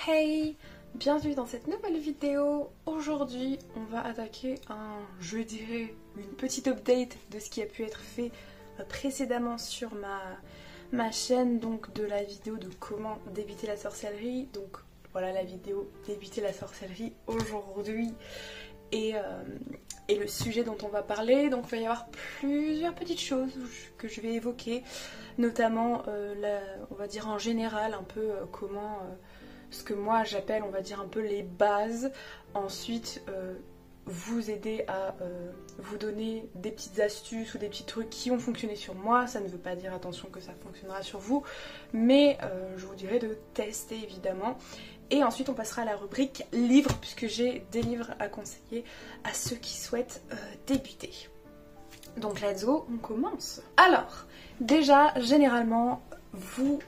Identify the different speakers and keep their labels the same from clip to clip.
Speaker 1: Hey, bienvenue dans cette nouvelle vidéo. Aujourd'hui, on va attaquer je dirais, une petite update de ce qui a pu être fait précédemment sur ma chaîne, donc de la vidéo de comment débuter la sorcellerie. Donc voilà la vidéo débuter la sorcellerie aujourd'hui et le sujet dont on va parler. Donc il va y avoir plusieurs petites choses que je vais évoquer, notamment on va dire en général un peu comment... ce que moi j'appelle, on va dire, un peu les bases. Ensuite, vous aider à vous donner des petites astuces ou des petits trucs qui ont fonctionné sur moi. Ça ne veut pas dire, attention, que ça fonctionnera sur vous, mais je vous dirais de tester évidemment. Et ensuite on passera à la rubrique livres, puisque j'ai des livres à conseiller à ceux qui souhaitent débuter. Donc let's go, on commence. Alors, déjà, généralement, vous...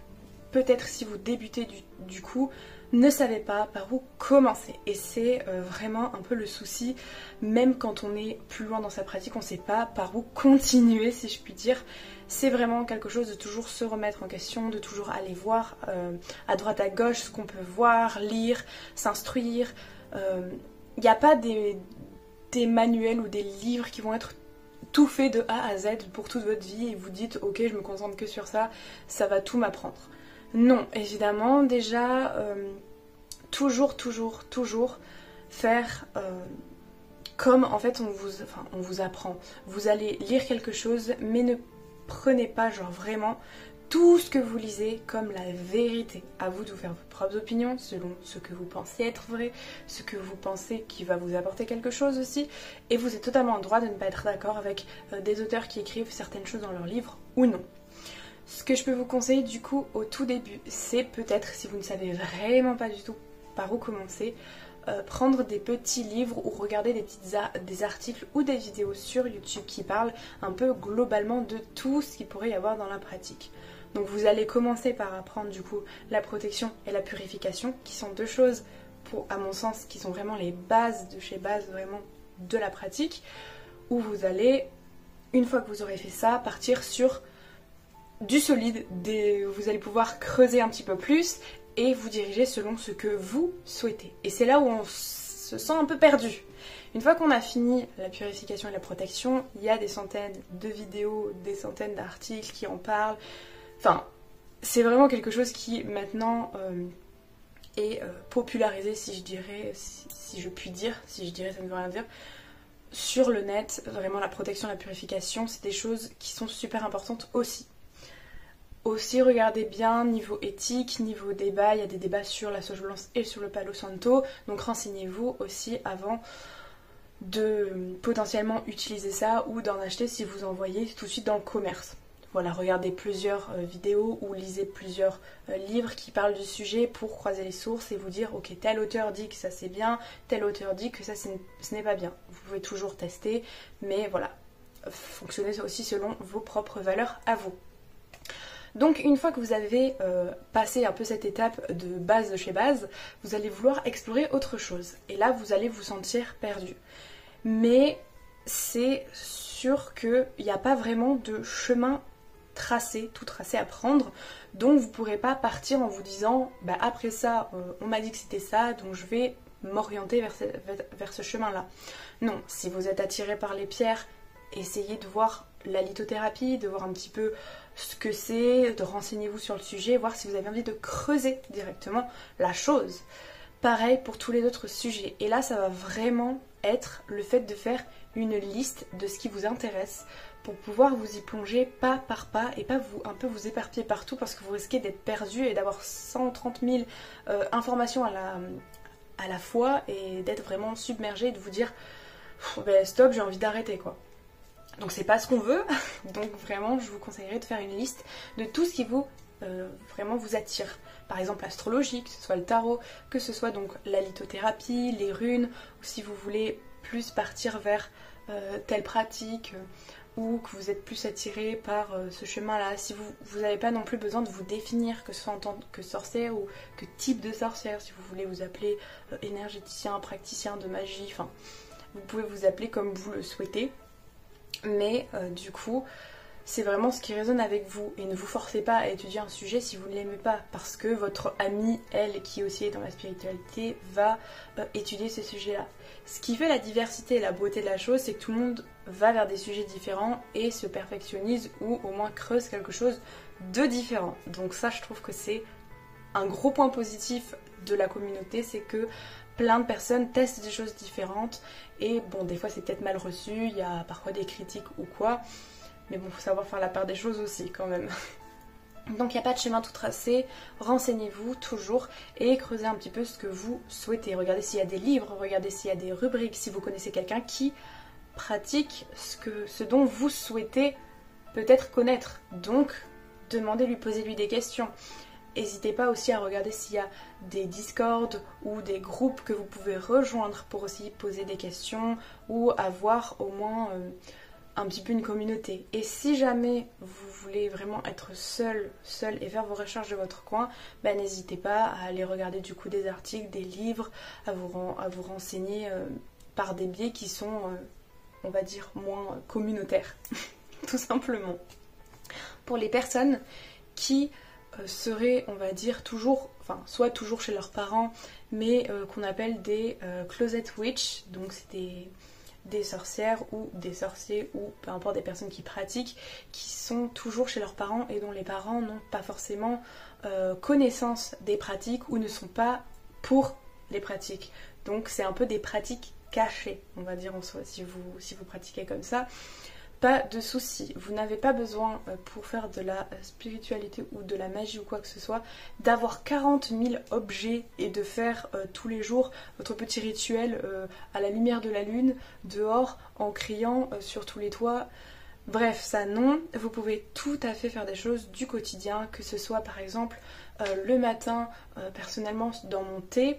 Speaker 1: peut-être si vous débutez du coup, ne savez pas par où commencer. Et c'est vraiment un peu le souci, même quand on est plus loin dans sa pratique, on ne sait pas par où continuer, si je puis dire. C'est vraiment quelque chose de toujours se remettre en question, de toujours aller voir à droite à gauche ce qu'on peut voir, lire, s'instruire. Il n'y a pas des manuels ou des livres qui vont être tout fait de A à Z pour toute votre vie et vous dites ok, je me concentre que sur ça, ça va tout m'apprendre. Non, évidemment, déjà, toujours faire comme en fait on vous apprend. Vous allez lire quelque chose, mais ne prenez pas genre vraiment tout ce que vous lisez comme la vérité. À vous de vous faire vos propres opinions selon ce que vous pensez être vrai, ce que vous pensez qui va vous apporter quelque chose aussi. Et vous êtes totalement en droit de ne pas être d'accord avec des auteurs qui écrivent certaines choses dans leurs livres ou non. Ce que je peux vous conseiller du coup au tout début, c'est peut-être, si vous ne savez vraiment pas du tout par où commencer, prendre des petits livres ou regarder des articles ou des vidéos sur YouTube qui parlent un peu globalement de tout ce qu'il pourrait y avoir dans la pratique. Donc vous allez commencer par apprendre du coup la protection et la purification, qui sont deux choses, à mon sens, qui sont vraiment les bases de chez base vraiment de la pratique, où vous allez, une fois que vous aurez fait ça, partir sur du solide, vous allez pouvoir creuser un petit peu plus et vous diriger selon ce que vous souhaitez. Et c'est là où on se sent un peu perdu. Une fois qu'on a fini la purification et la protection, il y a des centaines de vidéos, des centaines d'articles qui en parlent. Enfin, c'est vraiment quelque chose qui maintenant est popularisé, si je dirais, si je puis dire, si je dirais ça ne veut rien dire. Sur le net, vraiment la protection, la purification, c'est des choses qui sont super importantes aussi. Aussi, regardez bien niveau éthique, niveau débat, il y a des débats sur la sauge blanche et sur le palo santo, donc renseignez-vous aussi avant de potentiellement utiliser ça ou d'en acheter si vous en voyez tout de suite dans le commerce. Voilà, regardez plusieurs vidéos ou lisez plusieurs livres qui parlent du sujet pour croiser les sources et vous dire ok, tel auteur dit que ça c'est bien, tel auteur dit que ça ce n'est pas bien. Vous pouvez toujours tester, mais voilà, fonctionnez aussi selon vos propres valeurs à vous. Donc une fois que vous avez passé un peu cette étape de base de chez base, vous allez vouloir explorer autre chose. Et là, vous allez vous sentir perdu. Mais c'est sûr qu'il n'y a pas vraiment de chemin tracé, tout tracé à prendre. Donc vous ne pourrez pas partir en vous disant bah, après ça, on m'a dit que c'était ça, donc je vais m'orienter vers ce chemin-là. Non, si vous êtes attiré par les pierres, essayez de voir la lithothérapie, de voir un petit peu ce que c'est, de renseignez-vous sur le sujet, voir si vous avez envie de creuser directement la chose. Pareil pour tous les autres sujets. Et là, ça va vraiment être le fait de faire une liste de ce qui vous intéresse pour pouvoir vous y plonger pas par pas et pas un peu vous éparpiller partout parce que vous risquez d'être perdu et d'avoir 130 000 informations à la fois et d'être vraiment submergé et de vous dire ben stop, j'ai envie d'arrêter quoi. Donc c'est pas ce qu'on veut, donc vraiment je vous conseillerais de faire une liste de tout ce qui vraiment vous attire. Par exemple l'astrologie, que ce soit le tarot, que ce soit donc la lithothérapie, les runes, ou si vous voulez plus partir vers telle pratique, ou que vous êtes plus attiré par ce chemin-là. Si vous n'avez pas non plus besoin de vous définir, que ce soit en tant que sorcière ou que type de sorcière, si vous voulez vous appeler énergéticien, praticien de magie, enfin vous pouvez vous appeler comme vous le souhaitez. Mais du coup, c'est vraiment ce qui résonne avec vous. Et ne vous forcez pas à étudier un sujet si vous ne l'aimez pas, parce que votre amie, elle, qui aussi est dans la spiritualité, va étudier ce sujet-là. Ce qui fait la diversité et la beauté de la chose, c'est que tout le monde va vers des sujets différents et se perfectionnise ou au moins creuse quelque chose de différent. Donc ça, je trouve que c'est un gros point positif de la communauté, c'est que plein de personnes testent des choses différentes et bon, des fois c'est peut-être mal reçu, il y a parfois des critiques ou quoi, mais bon, faut savoir faire la part des choses aussi quand même. Donc il n'y a pas de chemin tout tracé, renseignez-vous toujours et creusez un petit peu ce que vous souhaitez. Regardez s'il y a des livres, regardez s'il y a des rubriques, si vous connaissez quelqu'un qui pratique ce dont vous souhaitez peut-être connaître. Donc demandez-lui, posez-lui des questions. N'hésitez pas aussi à regarder s'il y a des Discord ou des groupes que vous pouvez rejoindre pour aussi poser des questions ou avoir au moins un petit peu une communauté. Et si jamais vous voulez vraiment être seul et faire vos recherches de votre coin, bah, n'hésitez pas à aller regarder du coup des articles, des livres, à vous renseigner par des biais qui sont, on va dire, moins communautaires, tout simplement. Pour les personnes qui seraient, on va dire, toujours, enfin, soit toujours chez leurs parents, mais qu'on appelle des closet witch, donc c'est des sorcières ou des sorciers ou peu importe des personnes qui pratiquent, qui sont toujours chez leurs parents et dont les parents n'ont pas forcément connaissance des pratiques ou ne sont pas pour les pratiques. Donc c'est un peu des pratiques cachées, on va dire en soi, si vous pratiquez comme ça. Pas de souci, vous n'avez pas besoin pour faire de la spiritualité ou de la magie ou quoi que ce soit d'avoir 40 000 objets et de faire tous les jours votre petit rituel à la lumière de la lune, dehors, en criant sur tous les toits. Bref, ça non, vous pouvez tout à fait faire des choses du quotidien, que ce soit par exemple le matin, personnellement dans mon thé,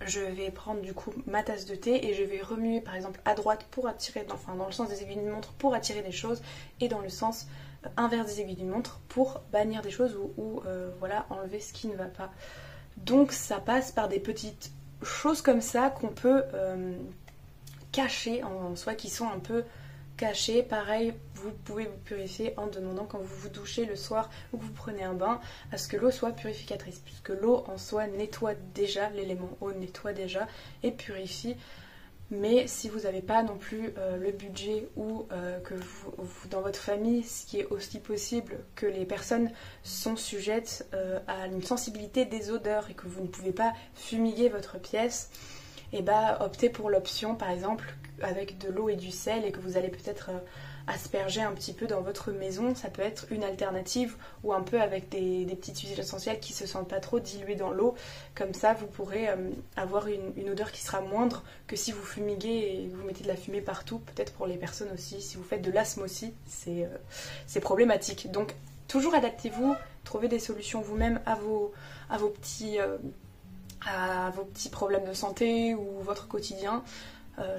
Speaker 1: je vais prendre du coup ma tasse de thé et je vais remuer par exemple à droite pour attirer, enfin dans le sens des aiguilles d'une montre pour attirer des choses et dans le sens inverse des aiguilles d'une montre pour bannir des choses ou voilà, enlever ce qui ne va pas. Donc ça passe par des petites choses comme ça qu'on peut cacher en soi, qui sont un peu cachées. Pareil, vous pouvez vous purifier en demandant quand vous vous douchez le soir ou que vous prenez un bain à ce que l'eau soit purificatrice, puisque l'eau en soi nettoie déjà, l'élément eau nettoie déjà et purifie. Mais si vous n'avez pas non plus le budget ou que vous, dans votre famille, ce qui est aussi possible, que les personnes sont sujettes à une sensibilité des odeurs et que vous ne pouvez pas fumiguer votre pièce, et bah optez pour l'option par exemple avec de l'eau et du sel et que vous allez peut-être asperger un petit peu dans votre maison. Ça peut être une alternative, ou un peu avec des petites huiles essentielles qui se sentent pas trop diluées dans l'eau. Comme ça vous pourrez avoir une odeur qui sera moindre que si vous fumiguez et que vous mettez de la fumée partout. Peut-être pour les personnes aussi, si vous faites de l'asthme aussi, c'est problématique. Donc toujours adaptez-vous, trouvez des solutions vous-même à vos petits problèmes de santé ou votre quotidien.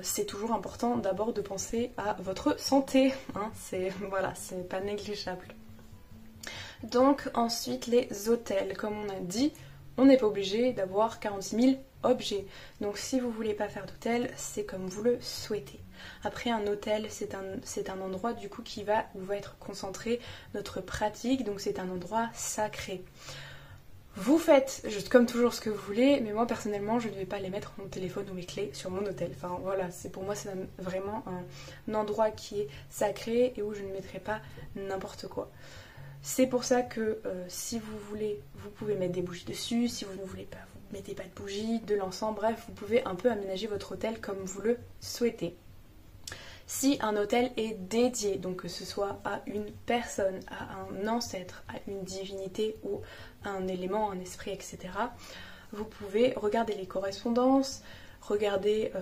Speaker 1: C'est toujours important d'abord de penser à votre santé, hein, c'est pas négligeable. Donc ensuite les hôtels, comme on a dit, on n'est pas obligé d'avoir 46 000 objets. Donc si vous voulez pas faire d'hôtel, c'est comme vous le souhaitez. Après, un hôtel, c'est un endroit du coup où va être concentré notre pratique, donc c'est un endroit sacré. Vous faites comme toujours ce que vous voulez, mais moi personnellement je ne vais pas aller mettre mon téléphone ou mes clés sur mon hôtel. Enfin voilà, pour moi c'est vraiment un endroit qui est sacré et où je ne mettrai pas n'importe quoi. C'est pour ça que si vous voulez, vous pouvez mettre des bougies dessus. Si vous ne voulez pas, vous mettez pas de bougies, de l'encens, bref, vous pouvez un peu aménager votre hôtel comme vous le souhaitez. Si un hôtel est dédié, donc que ce soit à une personne, à un ancêtre, à une divinité ou à un élément, un esprit, etc., vous pouvez regarder les correspondances, regarder,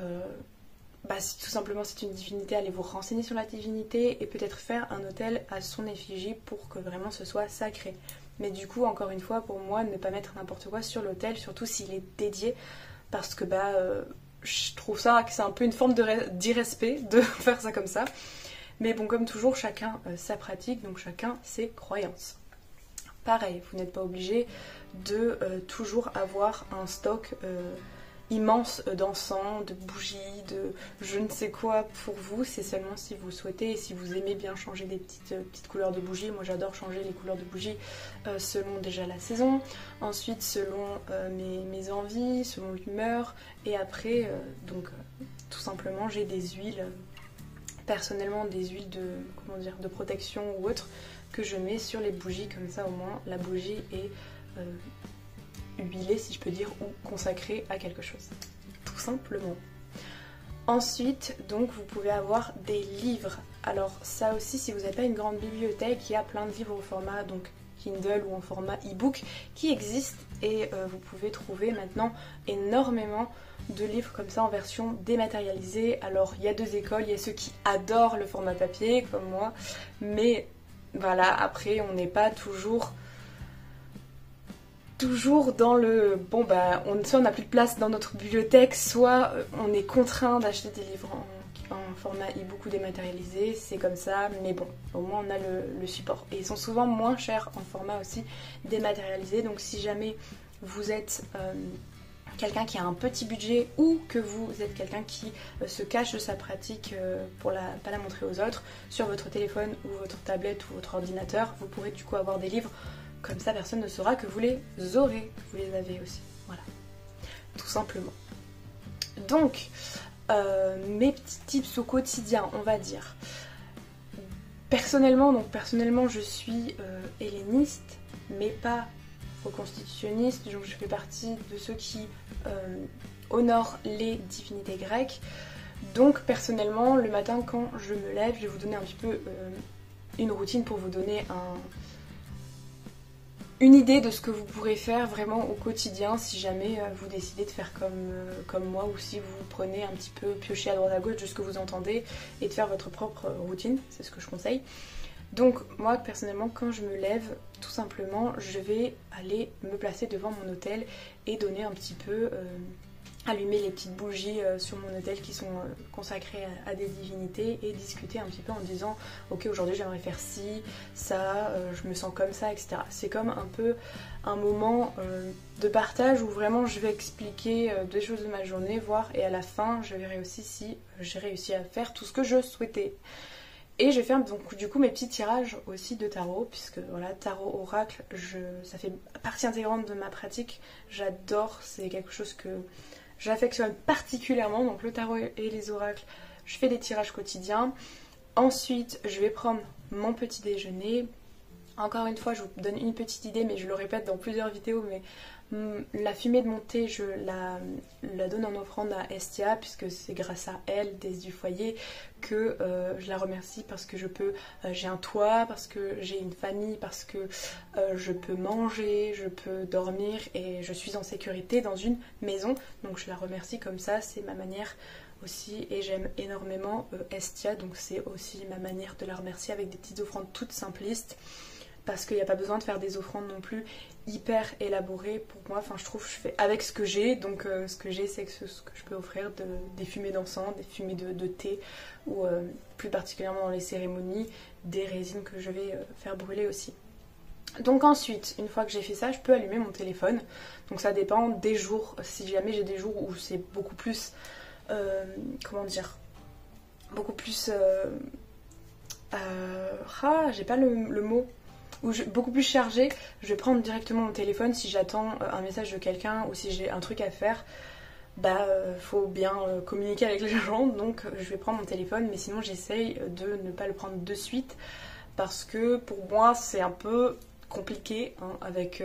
Speaker 1: si tout simplement c'est une divinité, allez vous renseigner sur la divinité et peut-être faire un hôtel à son effigie pour que vraiment ce soit sacré. Mais du coup, encore une fois, pour moi, ne pas mettre n'importe quoi sur l'hôtel, surtout s'il est dédié, parce que je trouve ça que c'est un peu une forme d'irrespect de faire ça comme ça. Mais bon, comme toujours, chacun sa pratique, donc chacun ses croyances. Pareil, vous n'êtes pas obligé de toujours avoir un stock immense d'encens, de bougies, de je ne sais quoi pour vous. C'est seulement si vous souhaitez et si vous aimez bien changer des petites couleurs de bougies. Moi j'adore changer les couleurs de bougies selon déjà la saison, ensuite selon mes envies, selon l'humeur, et après tout simplement j'ai des huiles, personnellement des huiles de protection ou autre que je mets sur les bougies, comme ça au moins la bougie est huilée si je peux dire, ou consacrée à quelque chose, tout simplement. Ensuite donc vous pouvez avoir des livres. Alors ça aussi, si vous n'avez pas une grande bibliothèque, il y a plein de livres au format donc Kindle ou en format e-book qui existent, et vous pouvez trouver maintenant énormément de livres comme ça en version dématérialisée. Alors il y a deux écoles, il y a ceux qui adorent le format papier comme moi, mais voilà, après on n'est pas toujours dans le bon bah soit on n'a plus de place dans notre bibliothèque, soit on est contraint d'acheter des livres en format e-book ou dématérialisé, c'est comme ça, mais bon, au moins on a le support. Et ils sont souvent moins chers en format aussi dématérialisé, donc si jamais vous êtes quelqu'un qui a un petit budget, ou que vous êtes quelqu'un qui se cache de sa pratique pour pas la montrer aux autres, sur votre téléphone ou votre tablette ou votre ordinateur, vous pourrez du coup avoir des livres, comme ça personne ne saura que vous les aurez, que vous les avez aussi, voilà, tout simplement. Donc, mes petits tips au quotidien, on va dire. Personnellement je suis helléniste, mais pas reconstitutionniste, donc je fais partie de ceux qui honorent les divinités grecques. Donc personnellement, le matin quand je me lève, je vais vous donner un petit peu une routine pour vous donner une idée de ce que vous pourrez faire vraiment au quotidien si jamais vous décidez de faire comme moi, ou si vous prenez un petit peu piocher à droite à gauche de ce que vous entendez et de faire votre propre routine, c'est ce que je conseille. Donc moi personnellement quand je me lève, tout simplement je vais aller me placer devant mon autel et donner un petit peu, allumer les petites bougies sur mon autel qui sont consacrées à des divinités, et discuter un petit peu en disant ok, aujourd'hui j'aimerais faire ci, ça, je me sens comme ça, etc. C'est comme un peu un moment de partage où vraiment je vais expliquer des choses de ma journée, et à la fin je verrai aussi si j'ai réussi à faire tout ce que je souhaitais. Et je vais faire donc du coup mes petits tirages aussi de tarot, puisque voilà, tarot oracle, ça fait partie intégrante de ma pratique, j'adore, c'est quelque chose que j'affectionne particulièrement, donc le tarot et les oracles, je fais des tirages quotidiens. Ensuite je vais prendre mon petit déjeuner. Encore une fois je vous donne une petite idée, mais je le répète dans plusieurs vidéos, mais la fumée de mon thé je la donne en offrande à Estia, puisque c'est grâce à elle, déesse du foyer, que je la remercie, parce que j'ai un toit, parce que j'ai une famille, parce que je peux manger, je peux dormir et je suis en sécurité dans une maison, donc je la remercie comme ça, c'est ma manière aussi, et j'aime énormément Estia, donc c'est aussi ma manière de la remercier avec des petites offrandes toutes simplistes, parce qu'il n'y a pas besoin de faire des offrandes non plus hyper élaborées pour moi. Enfin, je trouve que je fais avec ce que j'ai, donc ce que j'ai, c'est ce que je peux offrir, des fumées d'encens, des fumées de thé, ou plus particulièrement dans les cérémonies, des résines que je vais faire brûler aussi. Donc ensuite, une fois que j'ai fait ça, je peux allumer mon téléphone. Donc ça dépend des jours. Si jamais j'ai des jours où c'est beaucoup plus... beaucoup plus... j'ai pas le mot... beaucoup plus chargé, je vais prendre directement mon téléphone si j'attends un message de quelqu'un, ou si j'ai un truc à faire, faut bien communiquer avec les gens, donc je vais prendre mon téléphone, mais sinon j'essaye de ne pas le prendre de suite, parce que pour moi c'est un peu compliqué, avec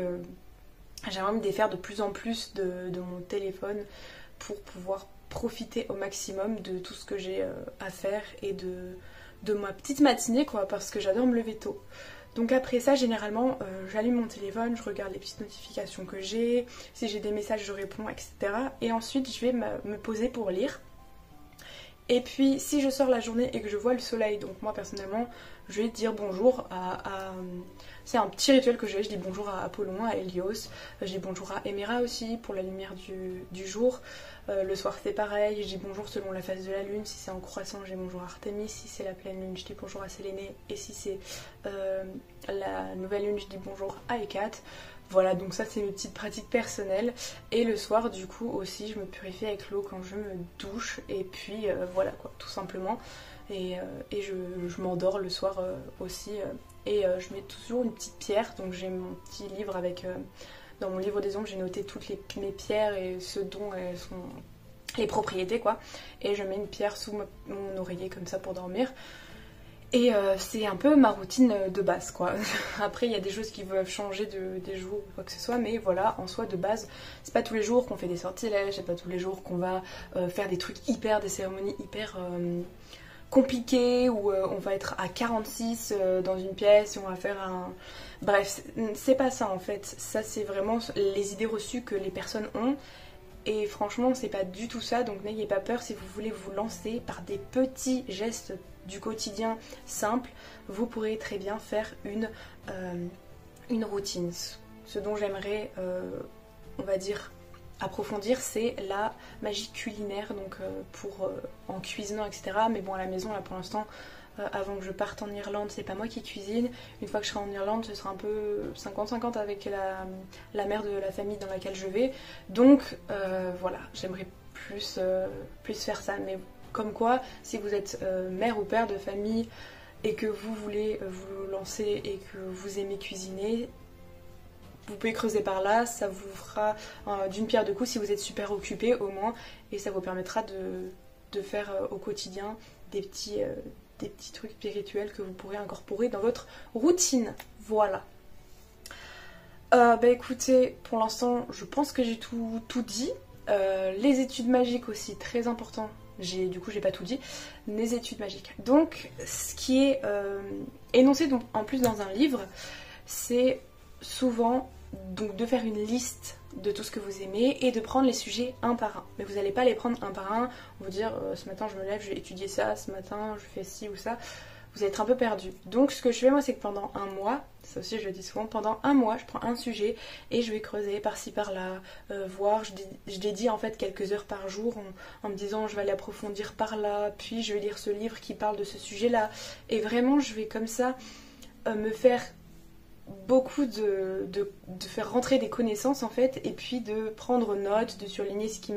Speaker 1: j'aimerais me défaire de plus en plus de mon téléphone pour pouvoir profiter au maximum de tout ce que j'ai à faire, et de ma petite matinée, quoi, parce que j'adore me lever tôt. Donc après ça, généralement, j'allume mon téléphone, je regarde les petites notifications que j'ai, si j'ai des messages, je réponds, etc. Et ensuite, je vais me poser pour lire. Et puis, si je sors la journée et que je vois le soleil, donc moi personnellement, je vais dire bonjour c'est un petit rituel que je dis bonjour à Apollon, à Hélios, je dis bonjour à Héméra aussi pour la lumière du jour. Le soir c'est pareil, je dis bonjour selon la phase de la lune, si c'est en croissant je dis bonjour à Artémis, si c'est la pleine lune je dis bonjour à Sélénée, et si c'est la nouvelle lune je dis bonjour à Hécate. Voilà, donc ça c'est une petite pratique personnelle. Et le soir du coup aussi je me purifie avec l'eau quand je me douche, et puis voilà quoi, tout simplement. Et je m'endors le soir aussi, et je mets toujours une petite pierre, donc j'ai mon petit livre avec... dans mon livre des ombres, j'ai noté toutes mes pierres et ce dont elles sont les propriétés quoi. Et je mets une pierre sous mon oreiller comme ça pour dormir. Et c'est un peu ma routine de base quoi. Après il y a des choses qui peuvent changer des jours ou quoi que ce soit, mais voilà, en soi de base, c'est pas tous les jours qu'on fait des sortilèges, c'est pas tous les jours qu'on va faire des trucs des cérémonies hyper compliquées, où on va être à 46 dans une pièce et on va faire un... Bref, c'est pas ça en fait. Ça c'est vraiment les idées reçues que les personnes ont. Et franchement c'est pas du tout ça, donc n'ayez pas peur si vous voulez vous lancer par des petits gestes du quotidien simples, vous pourrez très bien faire une routine. Ce dont j'aimerais, on va dire, approfondir, c'est la magie culinaire, donc en cuisinant, etc. Mais bon, à la maison, là pour l'instant, avant que je parte en Irlande, c'est pas moi qui cuisine. Une fois que je serai en Irlande, ce sera un peu 50-50 avec la mère de la famille dans laquelle je vais. Donc voilà, j'aimerais plus faire ça. Mais comme quoi, si vous êtes mère ou père de famille et que vous voulez vous lancer et que vous aimez cuisiner, vous pouvez creuser par là, ça vous fera d'une pierre deux coups si vous êtes super occupé au moins, et ça vous permettra de faire au quotidien des petits trucs spirituels que vous pourrez incorporer dans votre routine. Voilà. Bah écoutez, pour l'instant, je pense que j'ai tout dit. Les études magiques aussi, très important. Du coup, j'ai pas tout dit. Les études magiques. Donc, ce qui est énoncé donc, en plus dans un livre, c'est souvent donc de faire une liste de tout ce que vous aimez et de prendre les sujets un par un. Mais vous n'allez pas les prendre un par un, vous dire ce matin je me lève, je vais étudier ça, ce matin je fais ci ou ça. Vous allez être un peu perdu. Donc ce que je fais moi, c'est que pendant un mois, ça aussi je le dis souvent, pendant un mois je prends un sujet et je vais creuser par-ci par-là, voir, je dédie en fait quelques heures par jour en me disant je vais aller approfondir par là, puis je vais lire ce livre qui parle de ce sujet-là. Et vraiment je vais comme ça me faire beaucoup de faire rentrer des connaissances en fait, et puis de prendre note, de surligner ce qui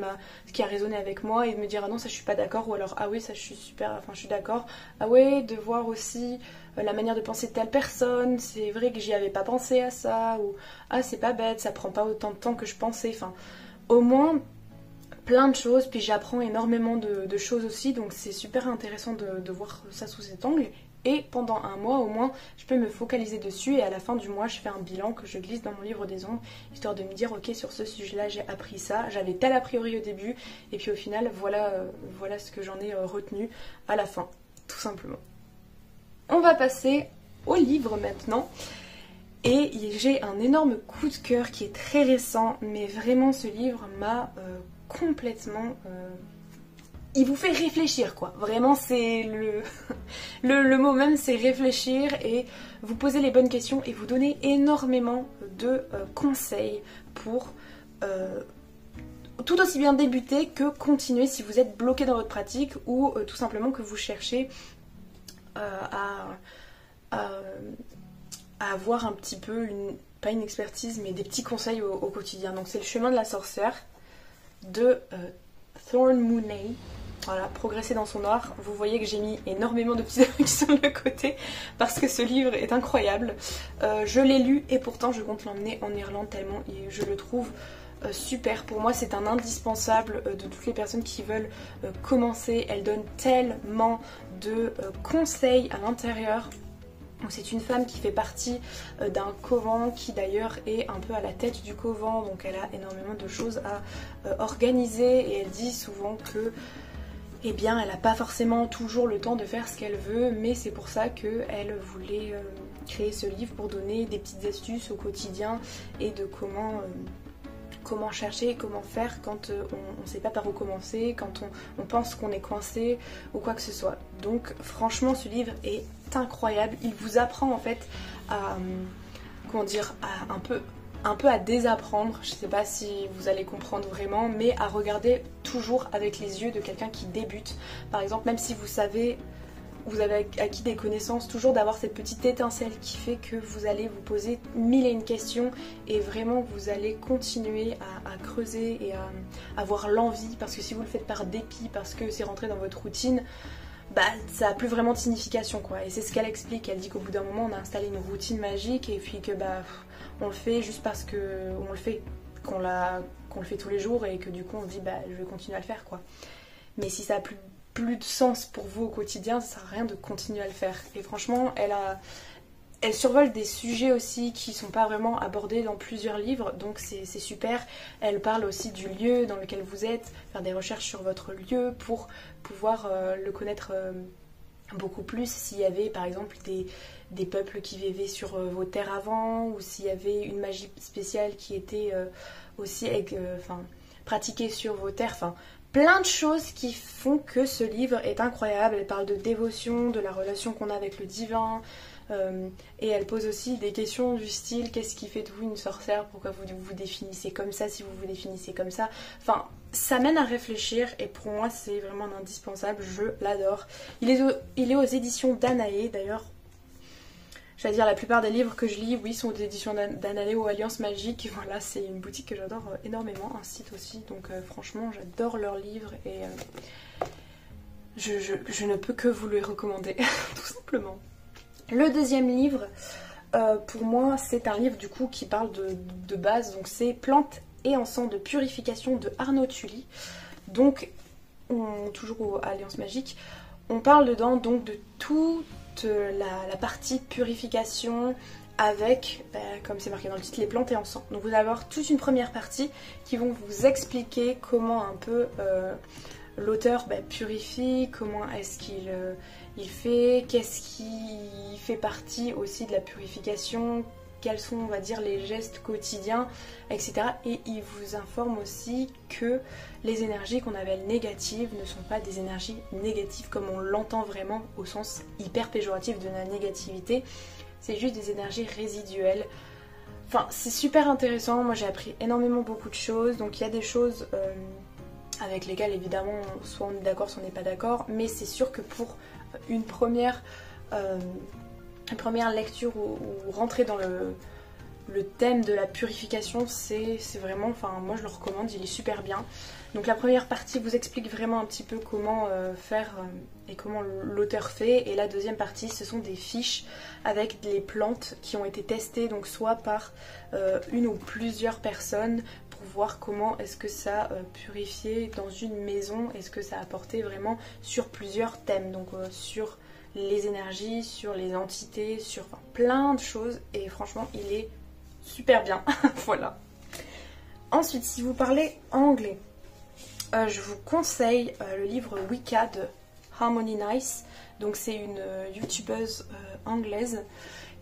Speaker 1: a résonné avec moi et de me dire ah non ça je suis pas d'accord, ou alors ah oui ça je suis super, enfin je suis d'accord, ah ouais, de voir aussi la manière de penser de telle personne, c'est vrai que j'y avais pas pensé à ça, ou ah c'est pas bête, ça prend pas autant de temps que je pensais, enfin au moins plein de choses, puis j'apprends énormément de choses aussi, donc c'est super intéressant de voir ça sous cet angle. Et pendant un mois au moins, je peux me focaliser dessus, et à la fin du mois, je fais un bilan que je glisse dans mon livre des ombres, histoire de me dire ok, sur ce sujet-là, j'ai appris ça, j'avais tel a priori au début, et puis au final, voilà ce que j'en ai retenu à la fin, tout simplement. On va passer au livre maintenant. Et j'ai un énorme coup de cœur qui est très récent, mais vraiment ce livre m'a complètement... il vous fait réfléchir quoi, vraiment c'est le mot même, c'est réfléchir et vous poser les bonnes questions et vous donner énormément de conseils pour tout aussi bien débuter que continuer si vous êtes bloqué dans votre pratique, ou tout simplement que vous cherchez à avoir un petit peu, pas une expertise, mais des petits conseils au quotidien. Donc c'est le chemin de la sorcière de Thorn Mooney. Voilà, progresser dans son art. Vous voyez que j'ai mis énormément de petits trucs sur le côté parce que ce livre est incroyable. Je l'ai lu et pourtant je compte l'emmener en Irlande tellement je le trouve super. Pour moi c'est un indispensable de toutes les personnes qui veulent commencer. Elle donne tellement de conseils à l'intérieur. C'est une femme qui fait partie d'un couvent, qui d'ailleurs est un peu à la tête du couvent, donc elle a énormément de choses à organiser, et elle dit souvent que eh bien, elle n'a pas forcément toujours le temps de faire ce qu'elle veut, mais c'est pour ça qu'elle voulait créer ce livre pour donner des petites astuces au quotidien et de comment chercher, comment faire quand on ne sait pas par où commencer, quand on pense qu'on est coincé ou quoi que ce soit. Donc franchement ce livre est incroyable, il vous apprend en fait à, comment dire, à un peu à désapprendre, je sais pas si vous allez comprendre vraiment, mais à regarder toujours avec les yeux de quelqu'un qui débute. Par exemple, même si vous savez, vous avez acquis des connaissances, toujours d'avoir cette petite étincelle qui fait que vous allez vous poser mille et une questions et vraiment vous allez continuer à creuser et à avoir l'envie, parce que si vous le faites par dépit, parce que c'est rentré dans votre routine, bah ça a plus vraiment de signification quoi. Et c'est ce qu'elle explique, elle dit qu'au bout d'un moment on a installé une routine magique et puis que bah on le fait juste parce que on le fait, qu'on le fait tous les jours et que du coup on se dit bah je vais continuer à le faire quoi. Mais si ça a plus de sens pour vous au quotidien, ça sert à rien de continuer à le faire. Et franchement, elle survole des sujets aussi qui sont pas vraiment abordés dans plusieurs livres, donc c'est super. Elle parle aussi du lieu dans lequel vous êtes, faire des recherches sur votre lieu pour pouvoir le connaître beaucoup plus. S'il y avait par exemple des peuples qui vivaient sur vos terres avant, ou s'il y avait une magie spéciale qui était aussi pratiquée sur vos terres, enfin plein de choses qui font que ce livre est incroyable. Elle parle de dévotion, de la relation qu'on a avec le divin, et elle pose aussi des questions du style qu'est-ce qui fait de vous une sorcière, pourquoi vous vous définissez comme ça si vous vous définissez comme ça. Enfin, ça mène à réfléchir et pour moi c'est vraiment un indispensable, je l'adore. Il est aux éditions Danaé d'ailleurs. J'allais dire la plupart des livres que je lis, oui, sont aux éditions Danaé ou Alliance Magique. Voilà, c'est une boutique que j'adore énormément, un site aussi. Donc franchement, j'adore leurs livres et je ne peux que vous les recommander, tout simplement. Le deuxième livre, pour moi, c'est un livre du coup qui parle de base. Donc c'est Plantes et encens de purification de Arnaud Tully. Donc, toujours à Alliance Magique, on parle dedans donc de tout la partie purification avec, comme c'est marqué dans le titre, les plantes et encens. Donc vous allez avoir toute une première partie qui vont vous expliquer comment un peu l'auteur purifie, comment est-ce qu'il fait, qu'est-ce qui fait partie aussi de la purification, quels sont on va dire les gestes quotidiens, etc. Et il vous informe aussi que les énergies qu'on appelle négatives ne sont pas des énergies négatives comme on l'entend vraiment au sens hyper péjoratif de la négativité, c'est juste des énergies résiduelles. Enfin c'est super intéressant, moi j'ai appris énormément beaucoup de choses, donc il y a des choses avec lesquelles évidemment soit on est d'accord soit on n'est pas d'accord, mais c'est sûr que pour une première lecture ou rentrer dans le thème de la purification, c'est vraiment, enfin moi je le recommande, il est super bien. Donc la première partie vous explique vraiment un petit peu comment faire et comment l'auteur fait, et la deuxième partie ce sont des fiches avec les plantes qui ont été testées, donc soit par une ou plusieurs personnes pour voir comment est-ce que ça purifiait dans une maison, est-ce que ça apportait vraiment sur plusieurs thèmes, donc sur les énergies, sur les entités, sur plein de choses, et franchement il est super bien. Voilà. Ensuite, si vous parlez anglais, je vous conseille le livre Wicca de Harmony Nice. Donc c'est une youtubeuse anglaise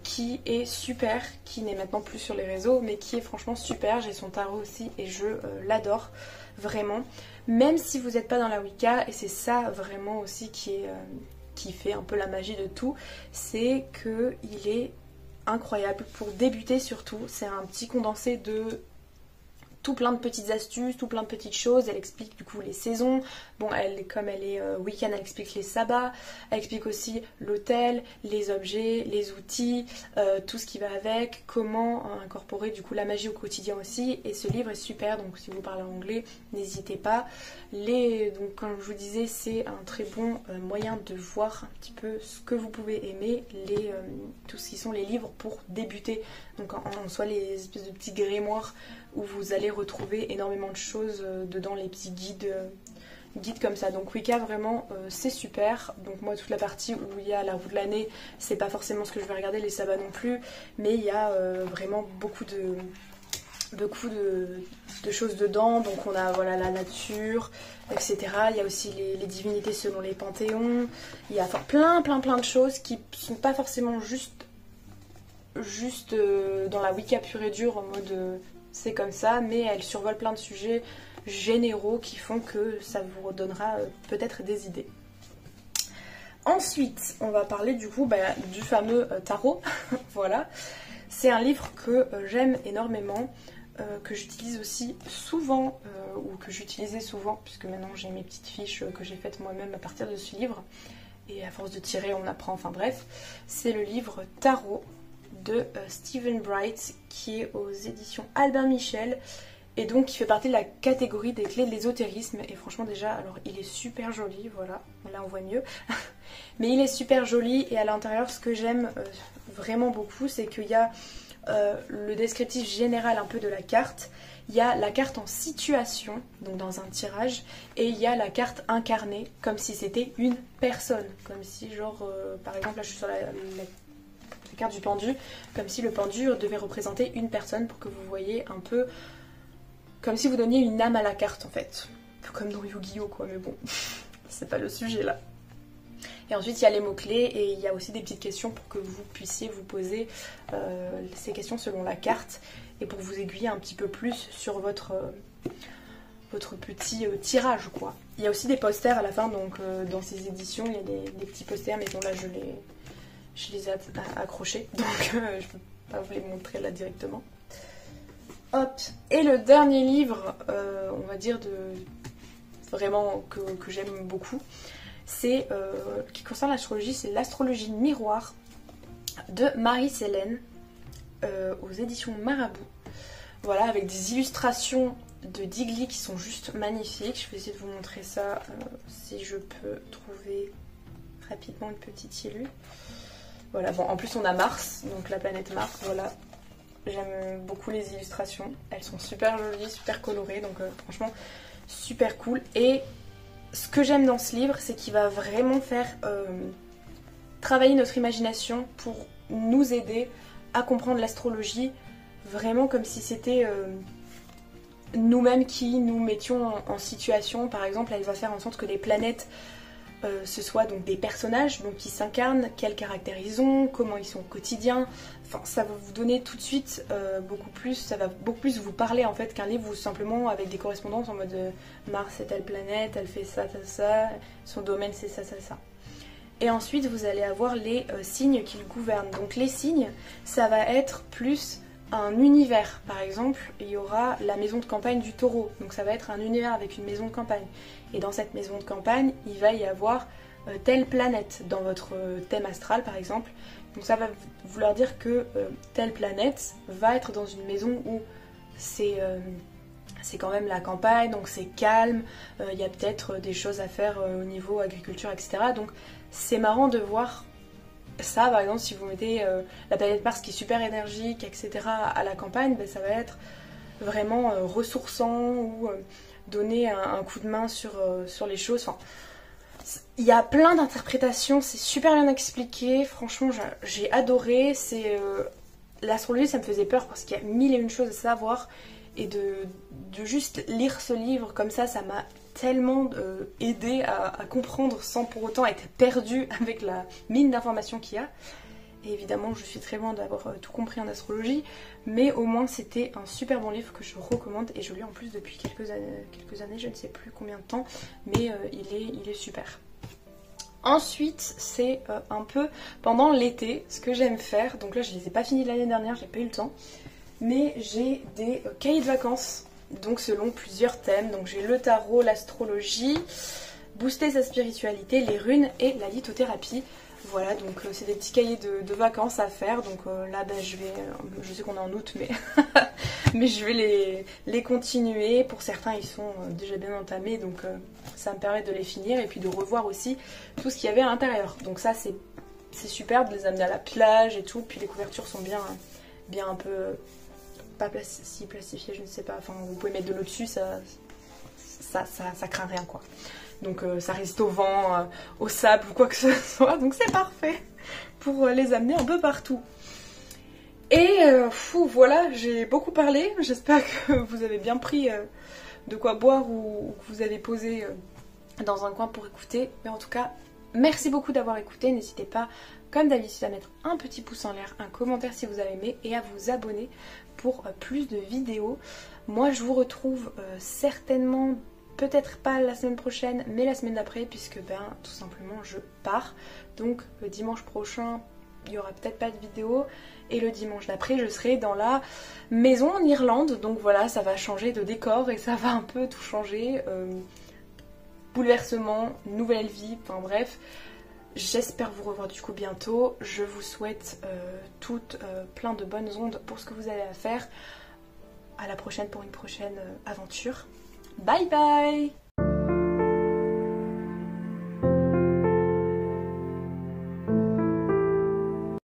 Speaker 1: qui est super, qui n'est maintenant plus sur les réseaux, mais qui est franchement super. J'ai son tarot aussi et je l'adore vraiment. Même si vous n'êtes pas dans la Wicca, et c'est ça vraiment aussi qui fait un peu la magie de tout, c'est qu'il est incroyable pour débuter surtout. C'est un petit condensé de tout plein de petites astuces, tout plein de petites choses. Elle explique du coup les saisons. Bon, comme elle est week-end, elle explique les sabbats. Elle explique aussi l'hôtel, les objets, les outils, tout ce qui va avec, comment incorporer du coup la magie au quotidien aussi. Et ce livre est super, donc si vous parlez anglais, n'hésitez pas. Donc comme je vous disais, c'est un très bon moyen de voir un petit peu ce que vous pouvez aimer, tout ce qui sont les livres pour débuter. Donc en soit les espèces de petits grimoires où vous allez retrouver énormément de choses dedans, les petits guides comme ça. Donc Wicca vraiment c'est super. Donc moi toute la partie où il y a la roue de l'année, c'est pas forcément ce que je vais regarder, les sabbats non plus, mais il y a vraiment beaucoup de choses dedans. Donc on a voilà la nature, etc. Il y a aussi les divinités selon les panthéons. Il y a plein de choses qui sont pas forcément juste dans la Wicca pure et dure en mode c'est comme ça, mais elle survole plein de sujets généraux qui font que ça vous redonnera peut-être des idées. Ensuite, on va parler du coup du fameux tarot. Voilà, c'est un livre que j'aime énormément, que j'utilise aussi souvent, ou que j'utilisais souvent, puisque maintenant j'ai mes petites fiches que j'ai faites moi-même à partir de ce livre, et à force de tirer on apprend, enfin bref. C'est le livre Tarot de Stephen Bright, qui est aux éditions Albin Michel, et donc qui fait partie de la catégorie des clés de l'ésotérisme. Et franchement déjà, alors il est super joli, voilà, là on voit mieux, mais il est super joli, et à l'intérieur ce que j'aime vraiment beaucoup, c'est qu'il y a le descriptif général un peu de la carte, il y a la carte en situation, donc dans un tirage, et il y a la carte incarnée, comme si c'était une personne, comme si genre, par exemple là je suis sur la carte du pendu, comme si le pendu devait représenter une personne, pour que vous voyez un peu comme si vous donniez une âme à la carte en fait. Un peu comme dans Yu-Gi-Oh quoi, mais bon, c'est pas le sujet là. Et ensuite il y a les mots-clés, et il y a aussi des petites questions pour que vous puissiez vous poser ces questions selon la carte, et pour vous aiguiller un petit peu plus sur votre petit tirage quoi. Il y a aussi des posters à la fin, donc dans ces éditions il y a des petits posters, mais bon là je les ai accrochés, donc je peux pas vous les montrer là directement. Hop. Et le dernier livre, on va dire vraiment que j'aime beaucoup, c'est qui concerne l'astrologie, c'est l'Astrologie miroir de Marie-Célène, aux éditions Marabout. Voilà, avec des illustrations de Digli qui sont juste magnifiques. Je vais essayer de vous montrer ça si je peux trouver rapidement une petite illu. Voilà, bon, en plus on a Mars, donc la planète Mars, voilà. J'aime beaucoup les illustrations, elles sont super jolies, super colorées, donc franchement super cool. Et ce que j'aime dans ce livre, c'est qu'il va vraiment faire travailler notre imagination pour nous aider à comprendre l'astrologie, vraiment comme si c'était nous-mêmes qui nous mettions en situation. Par exemple, elle va faire en sorte que les planètes ce soit donc des personnages donc qui s'incarnent, quel caractère ils ont, comment ils sont au quotidien. Enfin, ça va vous donner tout de suite beaucoup plus, ça va beaucoup plus vous parler en fait qu'un livre où simplement avec des correspondances en mode Mars c'est telle planète, elle fait ça, ça, ça, son domaine c'est ça, ça, ça. Et ensuite vous allez avoir les signes qui le gouvernent. Donc les signes, ça va être plus un univers. Par exemple, il y aura la maison de campagne du taureau, donc ça va être un univers avec une maison de campagne. Et dans cette maison de campagne, il va y avoir telle planète dans votre thème astral par exemple. Donc ça va vouloir dire que telle planète va être dans une maison où c'est quand même la campagne, donc c'est calme, il y a peut-être des choses à faire au niveau agriculture, etc. Donc c'est marrant de voir ça, par exemple, si vous mettez la planète Mars qui est super énergique, etc. à la campagne, ben, ça va être vraiment ressourçant ou donner un coup de main sur les choses. Enfin, il y a plein d'interprétations, c'est super bien expliqué, franchement j'ai adoré. L'astrologie ça me faisait peur parce qu'il y a mille et une choses à savoir, et de juste lire ce livre comme ça m'a tellement aidé à comprendre sans pour autant être perdue avec la mine d'informations qu'il y a. Et évidemment je suis très loin d'avoir tout compris en astrologie, mais au moins c'était un super bon livre que je recommande, et je lis en plus depuis quelques années, je ne sais plus combien de temps, mais il est super. Ensuite c'est un peu pendant l'été ce que j'aime faire, donc là je les ai pas finis l'année dernière, j'ai pas eu le temps, mais j'ai des cahiers de vacances, donc selon plusieurs thèmes. Donc j'ai le tarot, l'astrologie, booster sa spiritualité, les runes et la lithothérapie. Voilà, donc c'est des petits cahiers de vacances à faire. Donc là ben, je sais qu'on est en août, mais mais je vais les continuer. Pour certains ils sont déjà bien entamés, donc ça me permet de les finir et puis de revoir aussi tout ce qu'il y avait à l'intérieur. Donc ça c'est super de les amener à la plage et tout, puis les couvertures sont bien un peu pas plastifiées, je ne sais pas, enfin vous pouvez mettre de l'eau dessus, ça craint rien quoi. Donc ça résiste au vent, au sable ou quoi que ce soit, donc c'est parfait pour les amener un peu partout. Et voilà, j'ai beaucoup parlé, j'espère que vous avez bien pris de quoi boire ou que vous avez posé dans un coin pour écouter. Mais en tout cas, Merci beaucoup d'avoir écouté, n'hésitez pas comme d'habitude à mettre un petit pouce en l'air, un commentaire si vous avez aimé et à vous abonner pour plus de vidéos. Moi je vous retrouve certainement, peut-être pas la semaine prochaine, mais la semaine d'après, puisque tout simplement je pars. Donc le dimanche prochain, il n'y aura peut-être pas de vidéo, et le dimanche d'après je serai dans la maison en Irlande. Donc voilà, ça va changer de décor et ça va un peu tout changer. Bouleversement, nouvelle vie, enfin bref. J'espère vous revoir du coup bientôt. Je vous souhaite toutes plein de bonnes ondes pour ce que vous avez à faire. À la prochaine pour une prochaine aventure. Bye bye!